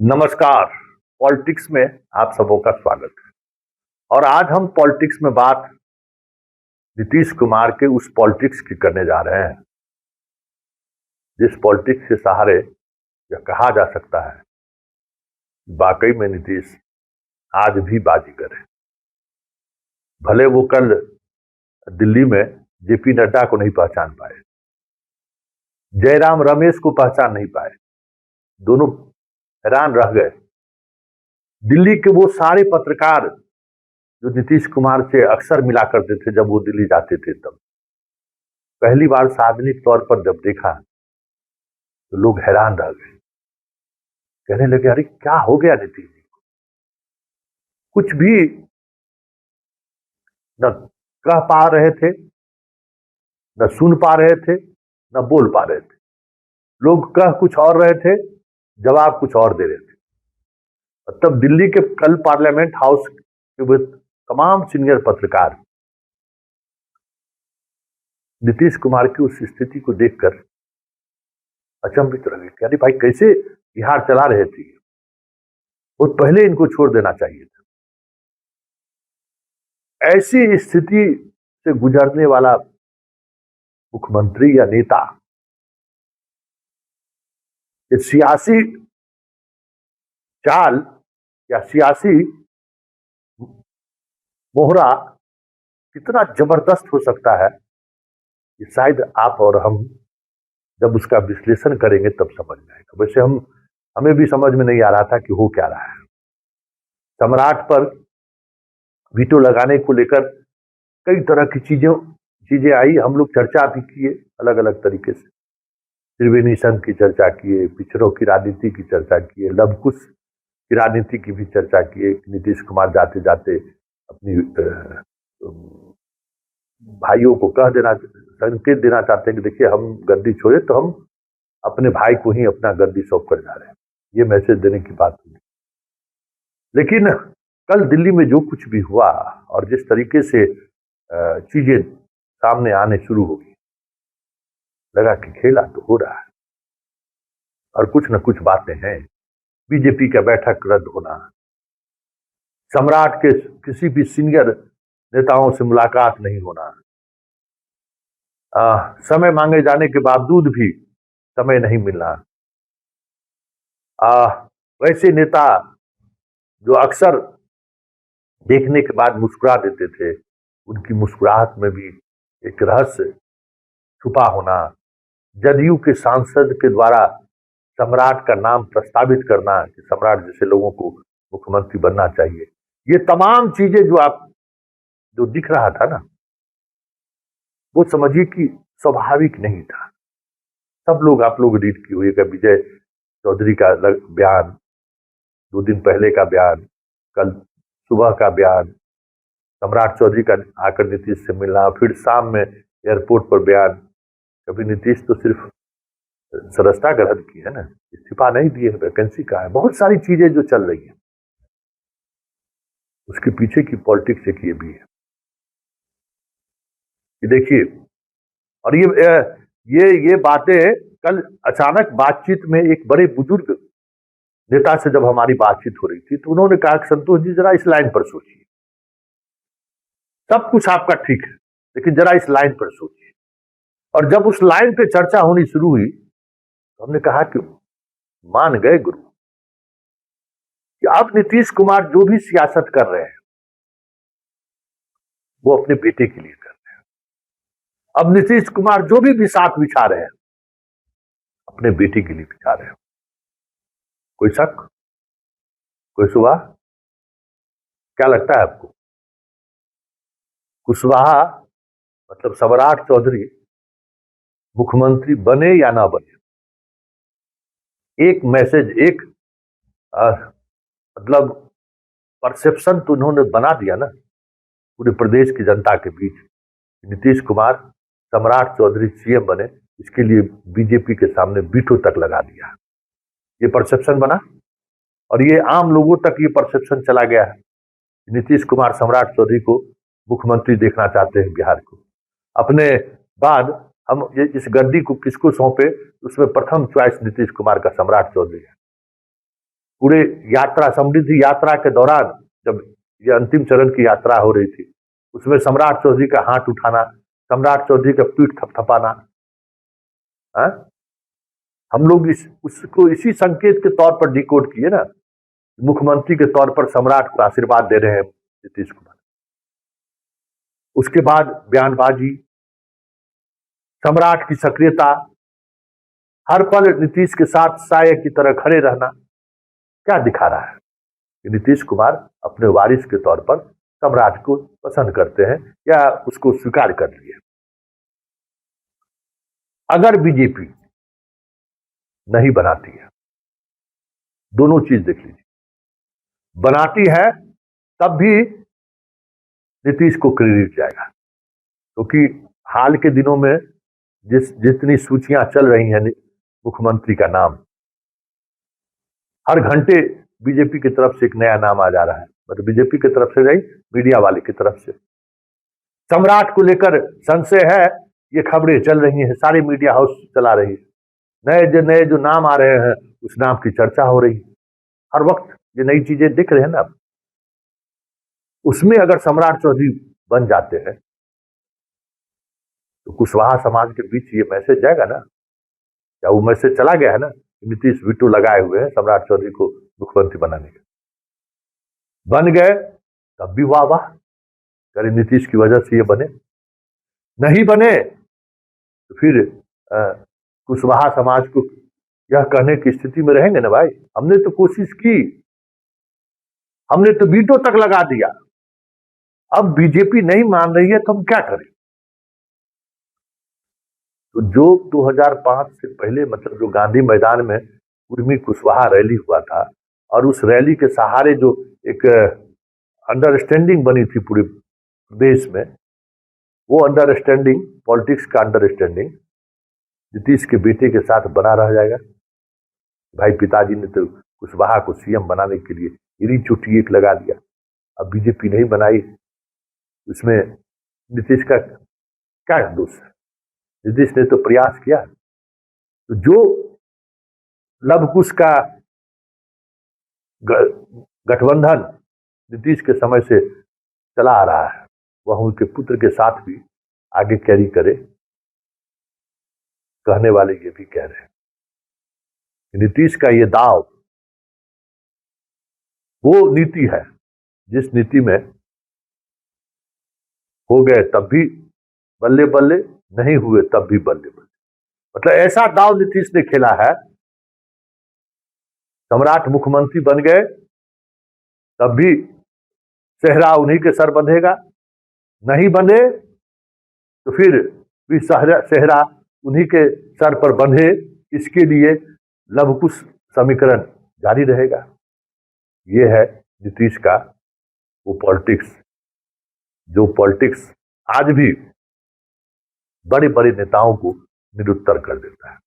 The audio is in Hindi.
नमस्कार। पॉलिटिक्स में आप सबों का स्वागत है। और आज हम पॉलिटिक्स में बात नीतीश कुमार के उस पॉलिटिक्स की करने जा रहे हैं जिस पॉलिटिक्स के सहारे यह कहा जा सकता है वाकई में नीतीश आज भी बाजीगर है। भले वो कल दिल्ली में जेपी नड्डा को नहीं पहचान पाए, जयराम रमेश को पहचान नहीं पाए, दोनों हैरान रह गए। दिल्ली के वो सारे पत्रकार जो नीतीश कुमार से अक्सर मिला करते थे जब वो दिल्ली जाते थे, तब पहली बार सार्वजनिक तौर पर जब देखा तो लोग हैरान रह गए, कहने लगे अरे क्या हो गया नीतीश जी को। कुछ भी न कह पा रहे थे, न सुन पा रहे थे, न बोल पा रहे थे। लोग कह कुछ और रहे थे, जवाब कुछ और दे रहे थे। तब दिल्ली के कल पार्लियामेंट हाउस के तमाम सीनियर पत्रकार नीतीश कुमार की उस स्थिति को देखकर अचंभित रह गए। अरे भाई कैसे बिहार चला रहे थे, बहुत पहले इनको छोड़ देना चाहिए था। ऐसी स्थिति से गुजरने वाला मुख्यमंत्री या नेता ये सियासी चाल या सियासी मोहरा कितना जबरदस्त हो सकता है, ये शायद आप और हम जब उसका विश्लेषण करेंगे तब समझ में आएगा। वैसे हमें भी समझ में नहीं आ रहा था कि हो क्या रहा है। सम्राट पर वीटो लगाने को लेकर कई तरह की चीजें आई, हम लोग चर्चा भी किए अलग अलग तरीके से। त्रिवेणी संघ की चर्चा किए, पिछड़ों की राजनीति की चर्चा किए, लवकुश की राजनीति की भी चर्चा किए। नीतीश कुमार जाते जाते अपनी भाइयों को कह देना, संकेत देना चाहते हैं कि देखिए हम गद्दी छोड़े तो हम अपने भाई को ही अपना गद्दी सौंप कर जा रहे हैं, ये मैसेज देने की बात हुई। लेकिन कल दिल्ली में जो कुछ भी हुआ और जिस तरीके से चीजें सामने आने शुरू हो गई, लगा कि खेला तो हो रहा है और कुछ न कुछ बातें हैं। बीजेपी का बैठक रद्द होना, सम्राट के किसी भी सीनियर नेताओं से मुलाकात नहीं होना, समय मांगे जाने के बावजूद भी समय नहीं मिलना, वैसे नेता जो अक्सर देखने के बाद मुस्कुरा देते थे, उनकी मुस्कुराहट में भी एक रहस्य छुपा होना, जदयू के सांसद के द्वारा सम्राट का नाम प्रस्तावित करना कि सम्राट जैसे लोगों को मुख्यमंत्री बनना चाहिए, ये तमाम चीजें जो दिख रहा था ना, वो समझिए कि स्वाभाविक नहीं था। सब लोग आप लोग रीड किए हुए विजय चौधरी का बयान, 2 दिन पहले का बयान, कल सुबह का बयान, सम्राट चौधरी का आकर नीतीश से मिलना, फिर शाम में एयरपोर्ट पर बयान। कभी नीतीश तो सिर्फ सदस्यता ग्रहण की है ना, इस्तीफा नहीं दिए, वैकेंसी का है। बहुत सारी चीजें जो चल रही है उसके पीछे की पॉलिटिक्स एक ये भी है कि देखिए, और ये बातें कल अचानक बातचीत में एक बड़े बुजुर्ग नेता से जब हमारी बातचीत हो रही थी तो उन्होंने कहा कि संतोष जी जरा इस लाइन पर सोचिए, सब कुछ आपका ठीक है लेकिन जरा इस लाइन पर सोचिए। और जब उस लाइन पे चर्चा होनी शुरू हुई तो हमने कहा कि मान गए गुरु कि अब नीतीश कुमार जो भी सियासत कर रहे हैं वो अपने बेटे के लिए कर रहे हैं। अब नीतीश कुमार जो भी बिसात बिछा रहे हैं अपने बेटे के लिए बिछा रहे हैं। कोई शक, कोई सुबह, क्या लगता है आपको? कुशवाहा मतलब सम्राट चौधरी मुख्यमंत्री बने या ना बने, एक मैसेज, एक मतलब परसेप्शन तो उन्होंने बना दिया ना पूरे प्रदेश की जनता के बीच। नीतीश कुमार सम्राट चौधरी सीएम बने, इसके लिए बीजेपी के सामने वीटो तक लगा दिया। ये परसेप्शन बना और ये आम लोगों तक ये परसेप्शन चला गया है। नीतीश कुमार सम्राट चौधरी को मुख्यमंत्री देखना चाहते हैं बिहार को। अपने बाद हम इस गद्दी को किसको सौंपे, उसमें प्रथम चॉइस नीतीश कुमार का सम्राट चौधरी है। पूरे यात्रा, समृद्धि यात्रा के दौरान जब ये अंतिम चरण की यात्रा हो रही थी, उसमें सम्राट चौधरी का हाथ उठाना, सम्राट चौधरी का पीठ थपथपाना, हम लोग उसको इसी संकेत के तौर पर डिकोड किए ना, मुख्यमंत्री के तौर पर सम्राट को आशीर्वाद दे रहे हैं नीतीश कुमार। उसके बाद बयानबाजी, सम्राट की सक्रियता, हर पल नीतीश के साथ साये की तरह खड़े रहना, क्या दिखा रहा है कि नीतीश कुमार अपने वारिस के तौर पर सम्राट को पसंद करते हैं या उसको स्वीकार कर लिए। अगर बीजेपी नहीं बनाती है, दोनों चीज देख लीजिए, बनाती है तब भी नीतीश को क्रेडिट जाएगा, क्योंकि हाल के दिनों में जितनी सूचियां चल रही हैं मुख्यमंत्री का नाम, हर घंटे बीजेपी की तरफ से एक नया नाम आ जा रहा है, मतलब बीजेपी की तरफ से नहीं, मीडिया वाले की तरफ से। सम्राट को लेकर संशय है, ये खबरें चल रही हैं, सारे मीडिया हाउस चला रही है, नए जो नाम आ रहे हैं उस नाम की चर्चा हो रही है, हर वक्त ये नई चीजें दिख रहे हैं ना। उसमें अगर सम्राट चौधरी बन जाते हैं तो कुशवाहा समाज के बीच ये मैसेज जाएगा ना, क्या वो मैसेज चला गया है ना, नीतीश वीटो लगाए हुए हैं सम्राट चौधरी को मुख्यमंत्री बनाने के। बन गए तब भी वाह वाह, अरे नीतीश की वजह से ये बने, नहीं बने तो फिर कुशवाहा समाज को यह कहने की स्थिति में रहेंगे ना, भाई हमने तो कोशिश की, हमने तो वीटो तक लगा दिया, अब बीजेपी नहीं मान रही है तो हम क्या करें। तो जो 2005 से पहले, मतलब जो गांधी मैदान में उर्मी कुशवाहा रैली हुआ था, और उस रैली के सहारे जो एक अंडरस्टैंडिंग बनी थी पूरे देश में, वो अंडरस्टैंडिंग, पॉलिटिक्स का अंडरस्टैंडिंग नीतीश के बेटे के साथ बना रह जाएगा। भाई पिताजी ने तो कुशवाहा को सीएम बनाने के लिए इरी चुट्टी एक लगा दिया, अब बीजेपी नहीं बनाई, उसमें नीतीश का क्या दोष है? नीतीश ने तो प्रयास किया। तो जो लव-कुश का गठबंधन नीतीश के समय से चला आ रहा है, वह उनके पुत्र के साथ भी आगे कैरी करे। कहने वाले ये भी कह रहे हैं नीतीश का ये दाव वो नीति है जिस नीति में हो गए तब भी बल्ले बल्ले, नहीं हुए तब भी बल्ले बल्ले, मतलब ऐसा दाव नीतीश ने खेला है। सम्राट मुख्यमंत्री बन गए तब भी सेहरा उन्हीं के सर बंधेगा, नहीं बने तो फिर भी सेहरा उन्हीं के सर पर बंधे, इसके लिए लव-कुश समीकरण जारी रहेगा। ये है नीतीश का वो पॉलिटिक्स, जो पॉलिटिक्स आज भी बड़े बड़े नेताओं को निरुत्तर कर देता है।